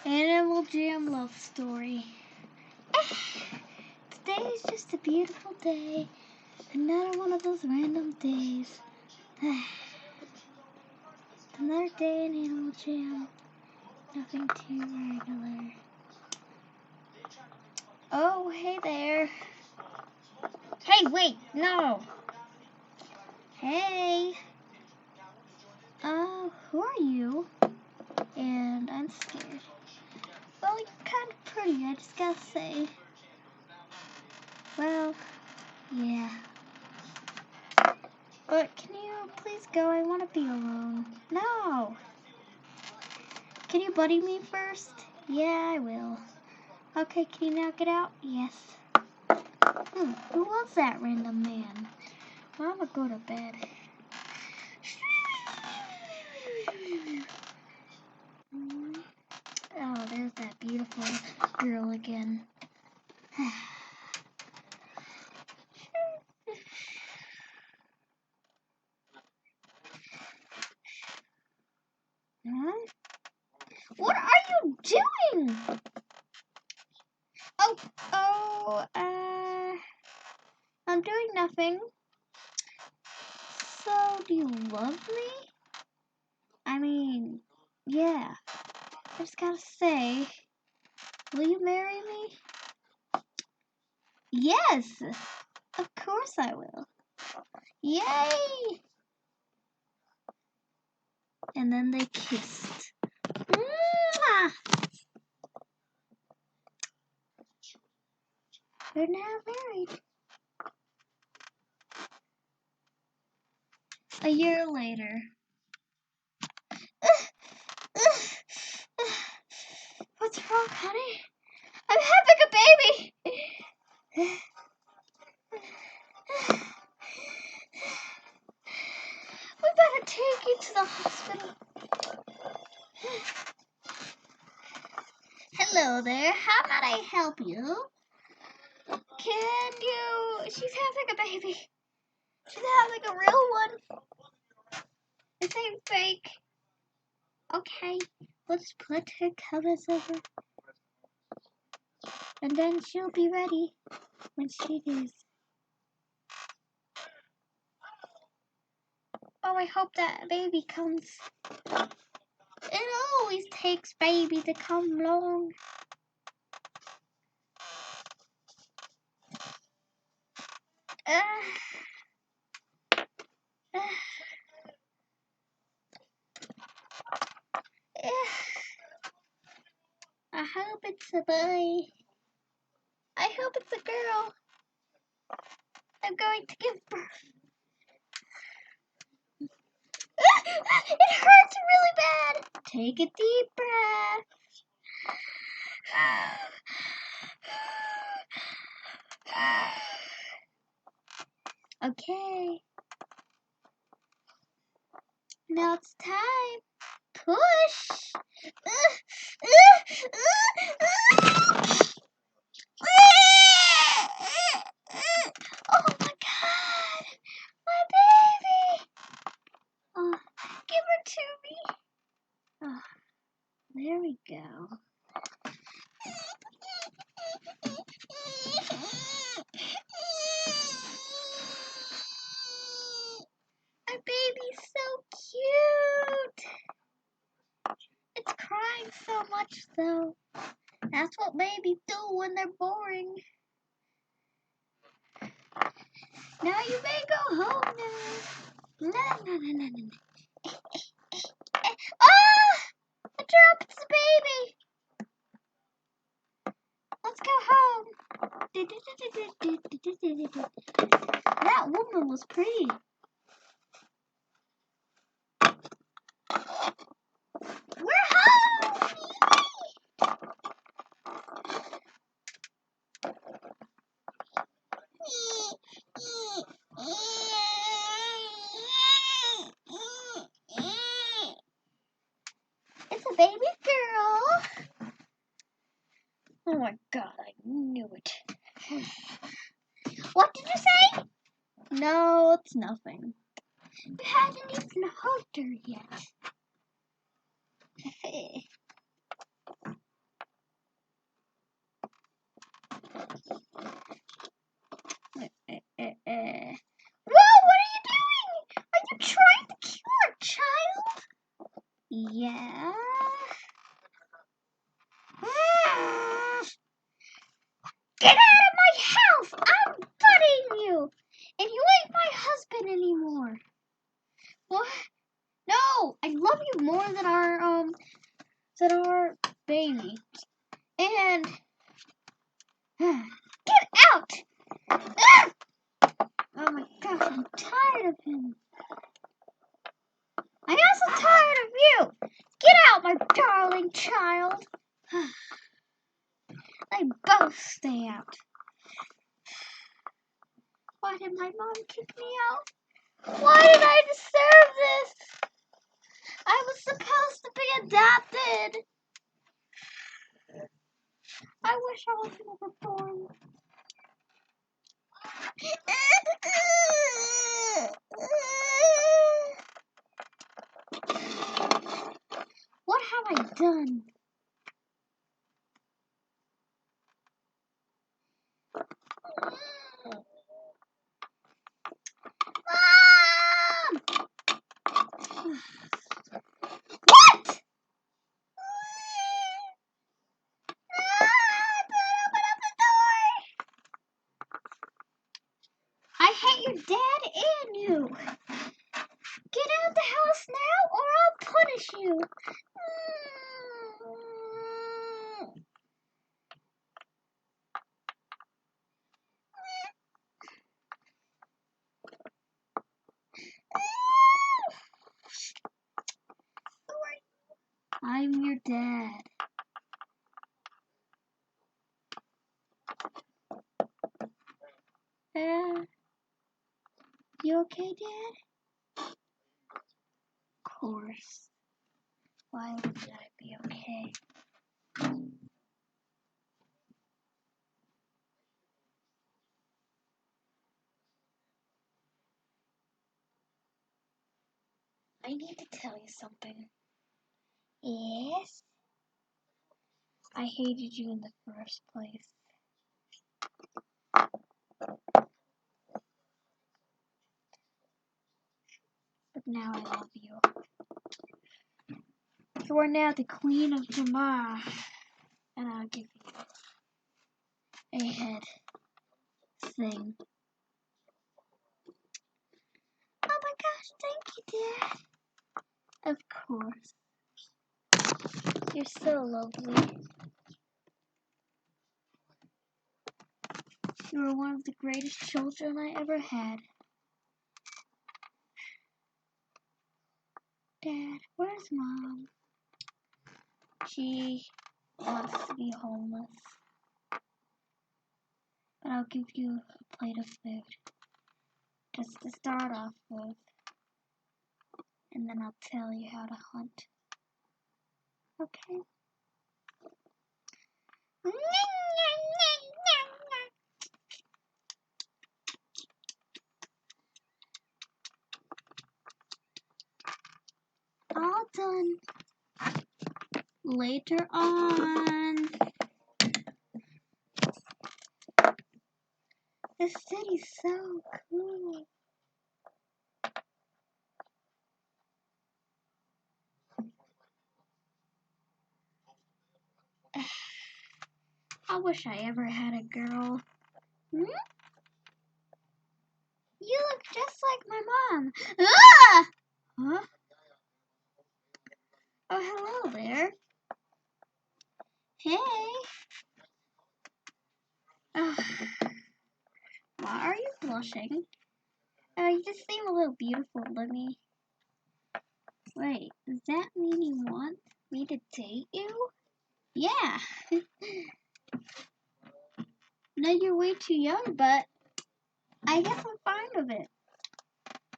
Animal Jam love story. Today is just a beautiful day. Another one of those random days. Another day in Animal Jam. Nothing too regular. Oh, hey there. Hey, wait, no. Hey. Who are you? And I'm scared. Well, you're kind of pretty, I just gotta say. Well, yeah. But can you please go? I want to be alone. No. Can you buddy me first? Yeah, I will. Okay, can you now get out? Yes. Who was that random man? Well, I'm gonna go to bed. Oh, there's that beautiful girl again. Huh? What are you doing? I'm doing nothing. So, do you love me? I mean, yeah. I just gotta say, will you marry me? Yes! Of course I will. Yay! And then they kissed. Mwah! They're now married. A year later. What's wrong, honey? I'm having a baby! We better take you to the hospital. Hello there, how might I help you? She's having a baby. She's having a real one. This ain't fake. Okay, let's put her covers over. And then she'll be ready when she is. Oh, I hope that baby comes. It always takes baby to come along. I hope it's a boy. I hope it's a girl. I'm going to give birth. It hurts really bad. Take a deep breath. Okay. Now it's time. Push. Oh my God. My baby. Oh, give her to me. Oh, there we go. My baby's so cute. It's crying so much though. That's what babies do when they're boring. Now you may go home now. No. Ah! I dropped the baby. Let's go home. That woman was pretty. We're home! It's a baby girl. Oh my God, I knew it. What did you say? No, it's nothing. You haven't even hugged her yet. that are baby. And get out! Ah! Oh my gosh, I'm tired of him. I'm also tired of you. Get out, my darling child. They both stay out. Why did my mom kick me out? Why did I deserve this? I was supposed to be adopted. I wish I was never born. What have I done? Mom! What? Open up the door! I hate your dad and you. Get out of the house now or I'll punish you. I'm your dad. You okay, Dad? Of course. Why would I be okay? I need to tell you something. Yes? I hated you in the first place. But now I love you. You are now the Queen of Jamar. And I'll give you a head thing. Oh my gosh, thank you, Dad. Of course. You're so lovely. You were one of the greatest children I ever had. Dad, where's Mom? She wants to be homeless. But I'll give you a plate of food. Just to start off with. And then I'll tell you how to hunt. Okay? All done. Later on. This city's so cool. I wish I ever had a girl. Hmm? You look just like my mom. Ah! Huh? Oh, hello there. Hey. Oh. Why are you blushing? Oh, you just seem a little beautiful to me. Wait, does that mean you want me to date you? Yeah. No, you're way too young, but I guess I'm fine with it.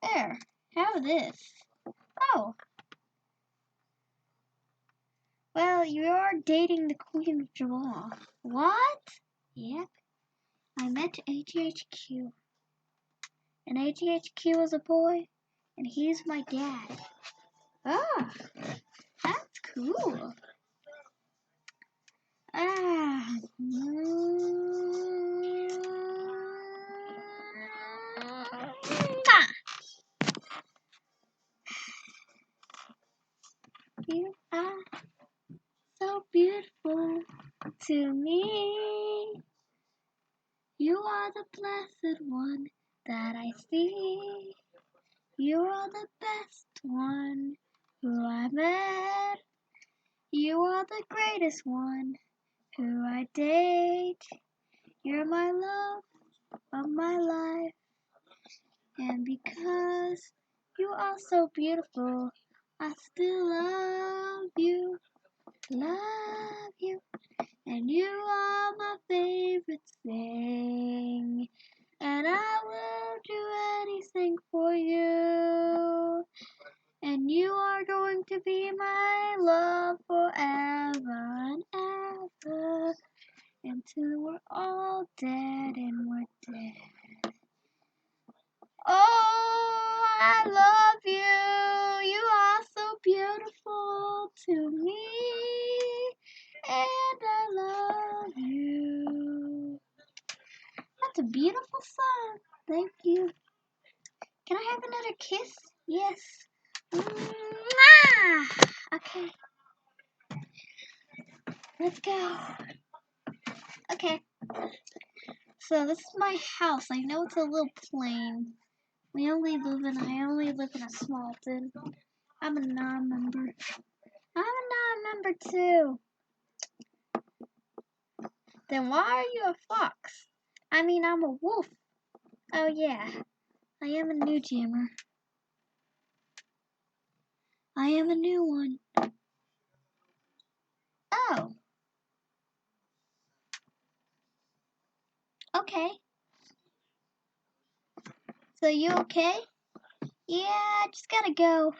There, have this. Oh. Well, you are dating the Queen of Jamal. What? Yep. I met AGHQ. And AGHQ is a boy, and he's my dad. Ah, that's cool. Ah. You are so beautiful to me. You are the blessed one that I see. You are the best one who I met. You are the greatest one who I date. You're my love of my life. And because you are so beautiful, I still love you. Love you. And you are my favorite thing. And I will do anything for you. And you are going to be my love forever and ever. Until we're all dead and we're dead. Oh, I love you. You are so beautiful to me. And I love you. That's a beautiful song. Thank you. Can I have another kiss? Yes. Mwah! Okay. Let's go. Okay. So this is my house. I know it's a little plain. I only live in a small town. I'm a non-member. I'm a non-member too. Then why are you a fox? I mean, I'm a wolf. Oh yeah, I am a new jammer. I am a new one. Oh. Okay. So you okay? Yeah, I just gotta go.